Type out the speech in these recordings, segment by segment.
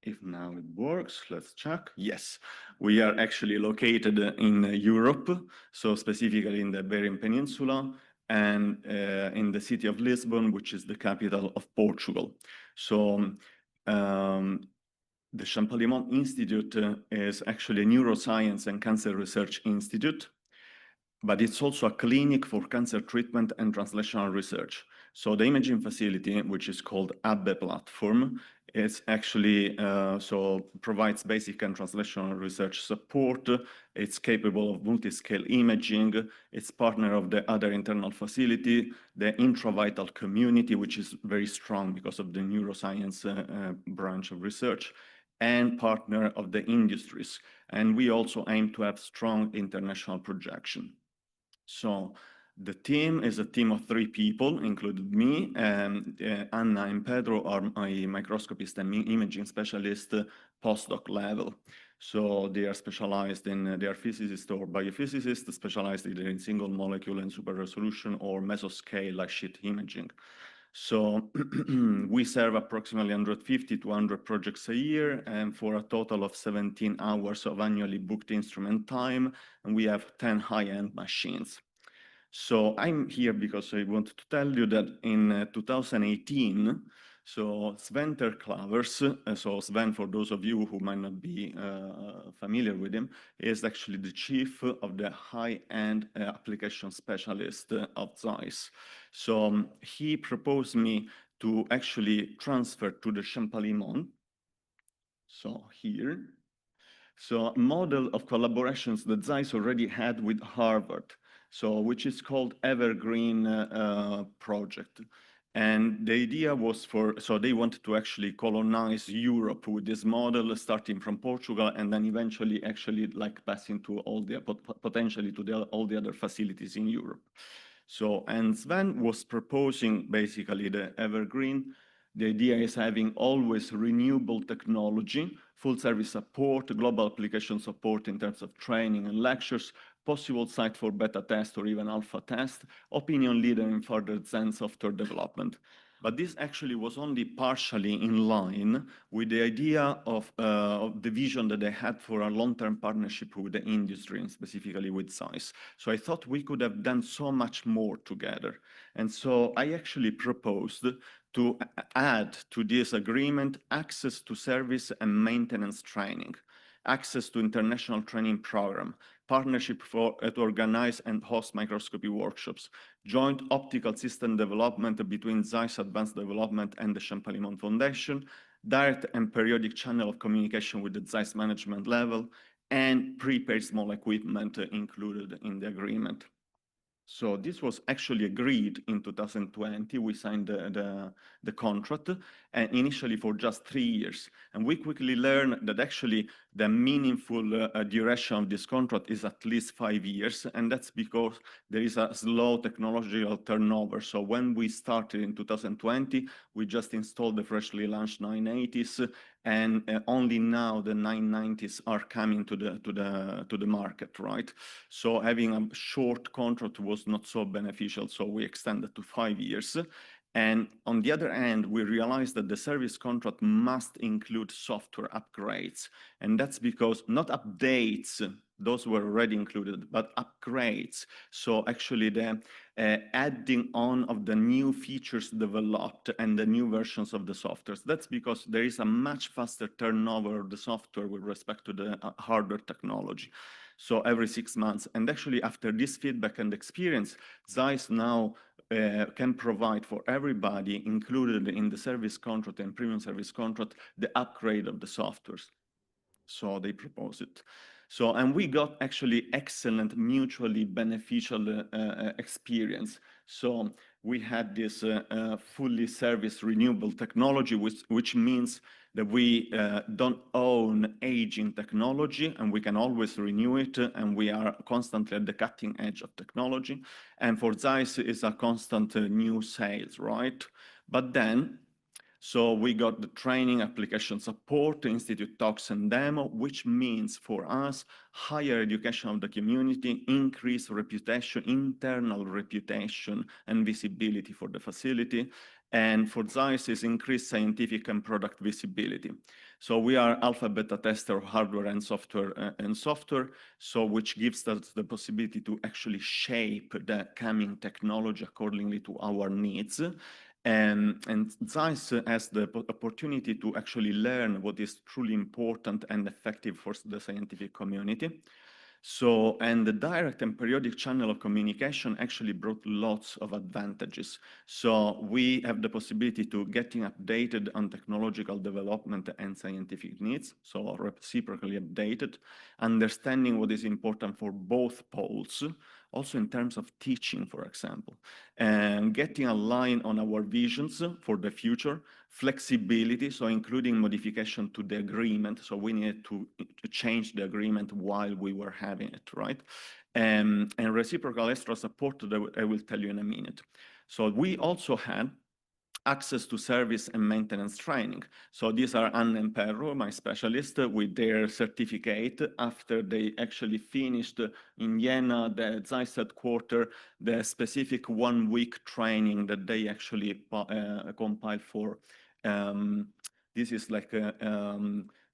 If now it works, let's check. Yes, we are actually located in Europe, so specifically in the Iberian Peninsula and in the city of Lisbon, which is the capital of Portugal. So um, the Champalimaud Institute is actually a neuroscience and cancer research institute, but it's also a clinic for cancer treatment and translational research. So the imaging facility, which is called ABBE platform, is actually provides basic and translational research support. It's capable of multi-scale imaging. It's partner of the other internal facility, the intravital community, which is very strong because of the neuroscience branch of research, and partner of the industries. And we also aim to have strong international projection. So the team is a team of 3 people, including me, and Anna and Pedro are my microscopist and imaging specialist postdoc level. So they are specialized in, they are physicists or biophysicists specialized either in single molecule and super resolution or mesoscale like sheet imaging. So we serve approximately 150 to 100 projects a year, and for a total of 17 hours of annually booked instrument time, and we have 10 high-end machines. So I'm here because I want to tell you that in 2018, so Sven Terklavers, so Sven, for those of you who might not be familiar with him, is actually the chief of the high-end application specialist of ZEISS. So he proposed me to actually transfer to the Champalimaud. So here, so a model of collaborations that ZEISS already had with Harvard, so which is called Evergreen project. And the idea was so they wanted to actually colonize Europe with this model, starting from Portugal, and then eventually actually like passing to all the, potentially to all the other facilities in Europe. So, and Sven was proposing basically the Evergreen. The idea is having always renewable technology, full service support, global application support in terms of training and lectures, possible site for beta test or even alpha test, opinion leader in further Zen software development. But this actually was only partially in line with the idea of the vision that they had for a long-term partnership with the industry and specifically with ZEISS. So I thought we could have done so much more together. And so I actually proposed to add to this agreement access to service and maintenance training, access to international training program, partnership to organize and host microscopy workshops, joint optical system development between ZEISS Advanced Development and the Champalimaud Foundation, direct and periodic channel of communication with the ZEISS management level, and prepaid small equipment included in the agreement. So this was actually agreed in 2020. We signed the contract, and initially for just 3 years. And we quickly learned that actually the meaningful duration of this contract is at least 5 years, and that's because there is a slow technological turnover. So when we started in 2020, we just installed the freshly launched 980s, and only now the 990s are coming to the market, right? So having a short contract was not so beneficial, so we extended to 5 years. And on the other hand, we realized that the service contract must include software upgrades. And that's because not updates, those were already included, but upgrades. So actually the adding on of the new features developed and the new versions of the softwares. That's because there is a much faster turnover of the software with respect to the hardware technology. So every 6 months. And actually after this feedback and experience, ZEISS now can provide for everybody included in the service contract and premium service contract, the upgrade of the softwares. So they propose it. So, and we got actually excellent mutually beneficial experience. So we had this fully service renewable technology, which means that we don't own aging technology and we can always renew it, and we are constantly at the cutting edge of technology. And for ZEISS, it's a constant new sales, right? But then, so we got the training, application support, institute talks and demo, which means for us, higher education of the community, increased reputation, internal reputation and visibility for the facility. And for ZEISS is increased scientific and product visibility. So we are alpha beta tester of hardware and software, so which gives us the possibility to actually shape the coming technology accordingly to our needs. And ZEISS has the opportunity to actually learn what is truly important and effective for the scientific community. So, and the direct and periodic channel of communication actually brought lots of advantages. So we have the possibility to getting updated on technological development and scientific needs, so reciprocally updated, understanding what is important for both poles, also in terms of teaching, for example, and getting aligned on our visions for the future, flexibility, so including modification to the agreement. So we needed to change the agreement while we were having it, right? And reciprocal extra support that I will tell you in a minute. So we also had access to service and maintenance training. So these are Anne and Perro, my specialist, with their certificate after they actually finished in Vienna, the ZEISS headquarters, the specific 1 week training that they actually compiled for. This is like a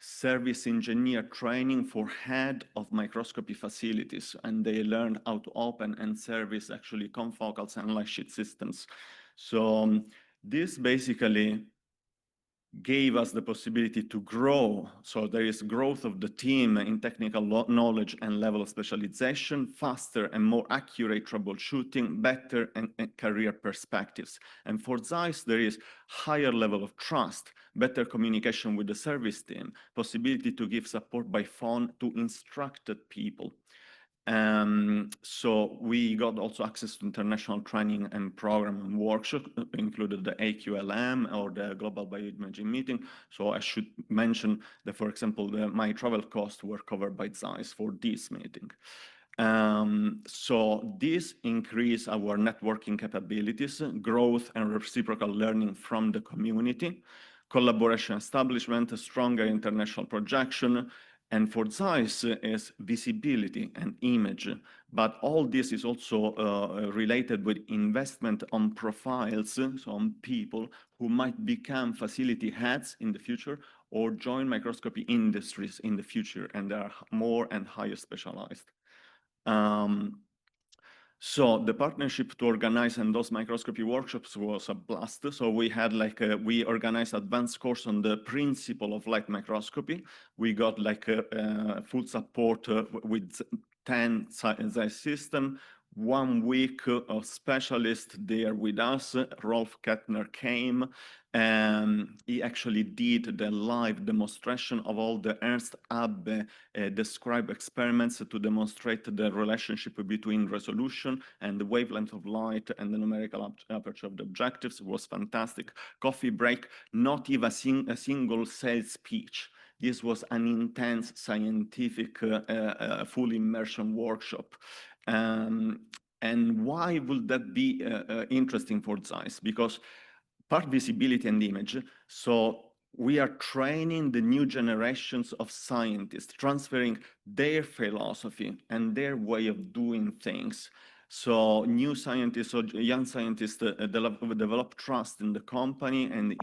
service engineer training for head of microscopy facilities, and they learned how to open and service actually confocals and light sheet systems. So this basically gave us the possibility to grow. So there is growth of the team in technical knowledge and level of specialization, faster and more accurate troubleshooting, better and career perspectives. And for ZEISS, there is higher level of trust, better communication with the service team, possibility to give support by phone to instructed people. So we got also access to international training and program and workshop, included the AQLM or the Global Bioimaging Meeting. So I should mention that, for example, my travel costs were covered by ZEISS for this meeting. So this increased our networking capabilities, growth and reciprocal learning from the community, collaboration establishment, stronger international projection, and for ZEISS is visibility and image. But all this is also related with investment on profiles, so on people who might become facility heads in the future or join microscopy industries in the future, and they are more and higher specialized. So the partnership to organize and those microscopy workshops was a blast. So we had we organized advanced course on the principle of light microscopy. We got like a full support with 10 ZEISS system, 1 week of specialists there with us. Rolf Kettner came and he actually did the live demonstration of all the Ernst Abbe described experiments to demonstrate the relationship between resolution and the wavelength of light and the numerical aperture of the objectives. It was fantastic. Coffee break, not even a single sales speech. This was an intense scientific full immersion workshop. And why would that be interesting for ZEISS? Because part visibility and image. So we are training the new generations of scientists, transferring their philosophy and their way of doing things. So new scientists or young scientists develop trust in the company, and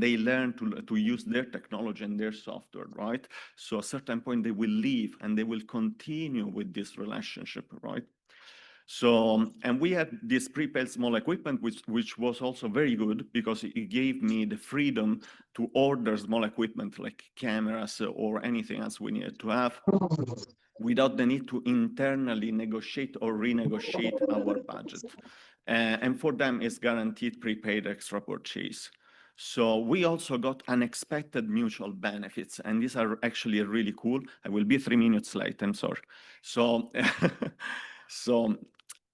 they learn to use their technology and their software, right? So at a certain point they will leave and they will continue with this relationship, right? So, and we had this prepaid small equipment, which was also very good because it gave me the freedom to order small equipment like cameras or anything else we needed to have without the need to internally negotiate or renegotiate our budget. And for them, it's guaranteed prepaid extra purchase. So we also got unexpected mutual benefits, and these are actually really cool. I will be 3 minutes late, I'm sorry. So, so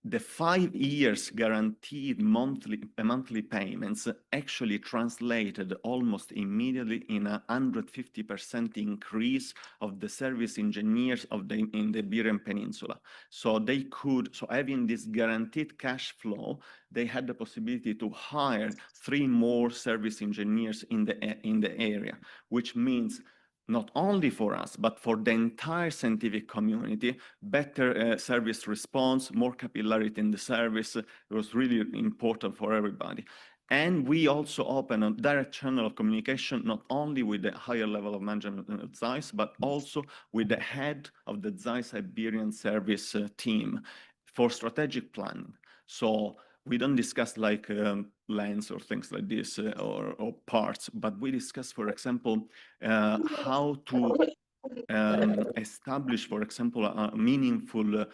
the 5 years guaranteed monthly payments actually translated almost immediately in a 150% increase of the service engineers in the Iberian Peninsula. So they could, so having this guaranteed cash flow, they had the possibility to hire 3 more service engineers in the area, which means not only for us, but for the entire scientific community, better service response, more capillarity in the service. It was really important for everybody. And we also open a direct channel of communication, not only with the higher level of management of ZEISS, but also with the head of the ZEISS Iberian service team for strategic planning. So we don't discuss like lens or things like this or parts, but we discuss, for example, how to establish, for example, a meaningful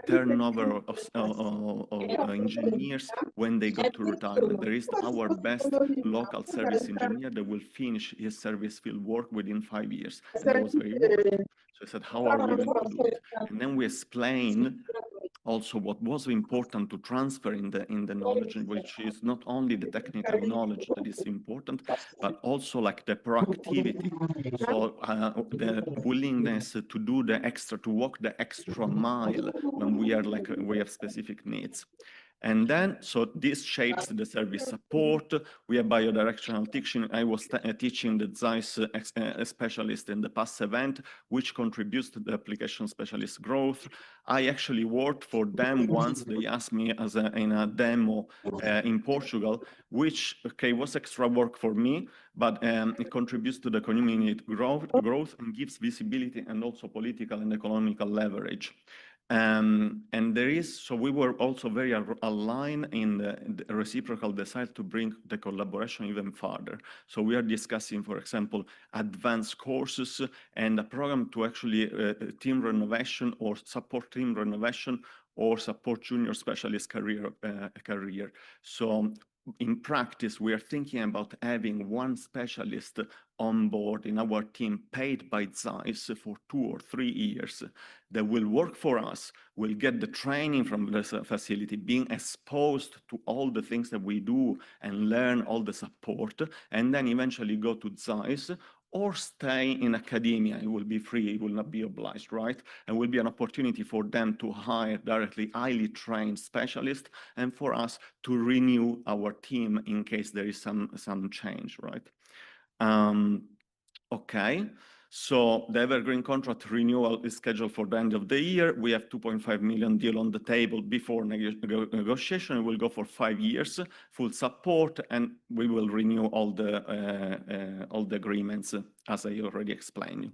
turnover of engineers when they go to retirement. There is our best local service engineer that will finish his service field work within 5 years. And that was very worried. So I said, how are we going to do it? And then we explained also what was important to transfer in the knowledge, which is not only the technical knowledge that is important, but also like the proactivity. So the willingness to do the extra, to walk the extra mile when we are like, we have specific needs. And then, so this shapes the service support. We have biodirectional teaching. I was teaching the ZEISS specialist in the past event, which contributes to the application specialist growth. I actually worked for them once. They asked me as in a demo in Portugal, which, okay, was extra work for me, but it contributes to the community growth and gives visibility and also political and economical leverage. And there is, so we were also very aligned in the reciprocal desire to bring the collaboration even further. So we are discussing, for example, advanced courses and a program to actually team renovation or support team renovation or support junior specialist career. So in practice, we are thinking about having one specialist on board in our team paid by ZEISS for 2 or 3 years that will work for us, will get the training from the facility, being exposed to all the things that we do and learn all the support, and then eventually go to ZEISS or stay in academia. It will be free, it will not be obliged, right? And will be an opportunity for them to hire directly highly trained specialists and for us to renew our team in case there is some change, right? Okay, so the evergreen contract renewal is scheduled for the end of the year. We have 2.5 million deal on the table before negotiation. It will go for 5 years, full support, and we will renew all the agreements, as I already explained.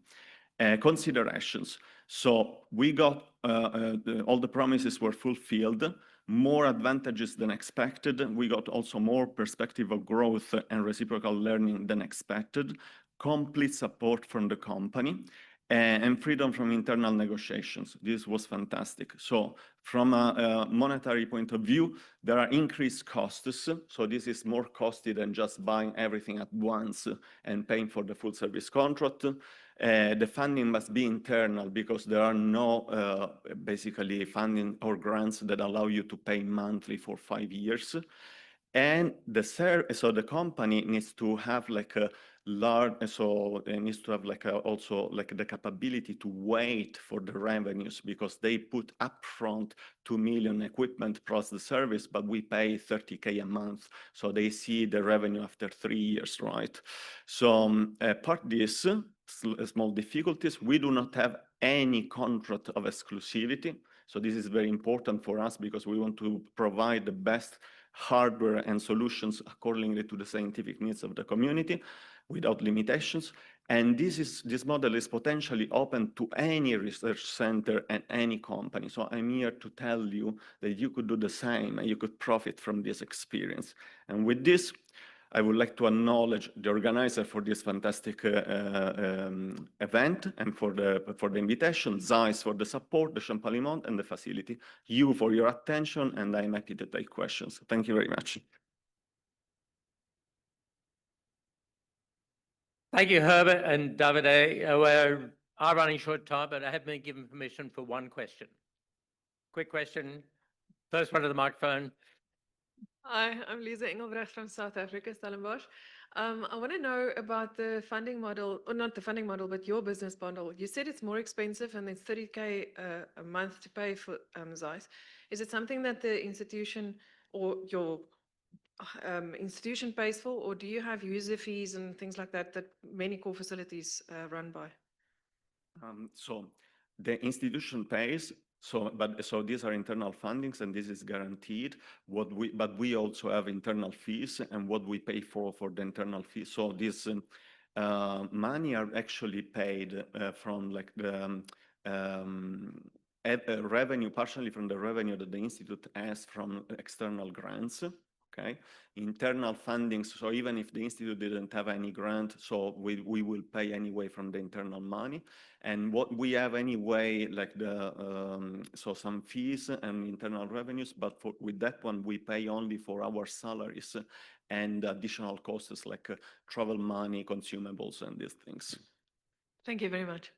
Considerations. So we got all the promises were fulfilled, more advantages than expected. We got also more perspective of growth and reciprocal learning than expected, complete support from the company, and freedom from internal negotiations. This was fantastic. So from a monetary point of view, there are increased costs. So this is more costly than just buying everything at once and paying for the full service contract. The funding must be internal because there are no basically funding or grants that allow you to pay monthly for 5 years. And so the company needs to have like a large, so it needs to have like also like the capability to wait for the revenues because they put upfront 2 million equipment plus the service, but we pay 30K a month. So they see the revenue after 3 years, right? So part this, small difficulties, we do not have any contract of exclusivity. So this is very important for us because we want to provide the best hardware and solutions accordingly to the scientific needs of the community without limitations. And this model is potentially open to any research center and any company. So I'm here to tell you that you could do the same and you could profit from this experience. And with this, I would like to acknowledge the organizer for this fantastic event and for the invitation, ZEISS for the support, the Champalimaud and the facility, you for your attention, and I'm happy to take questions. Thank you very much. Thank you, Herbert and Davide. We're running short time, but I have been given permission for one question. Quick question. First one to the microphone. Hi, I'm Lisa Engelbrecht from South Africa, Stellenbosch. I want to know about the funding model, or not the funding model, but your business model. You said it's more expensive and it's 30K a month to pay for ZEISS. Is it something that the institution or your institution pays for, or do you have user fees and things like that that many core facilities run by? So the institution pays, so these are internal fundings and this is guaranteed. But we also have internal fees and what we pay for the internal fees. So this money are actually paid from like the revenue, partially from the revenue that the institute has from external grants. Okay, internal funding. So even if the institute didn't have any grant, so we will pay anyway from the internal money. And what we have anyway, like so some fees and internal revenues, but with that one, we pay only for our salaries and additional costs like travel money, consumables, and these things. Thank you very much.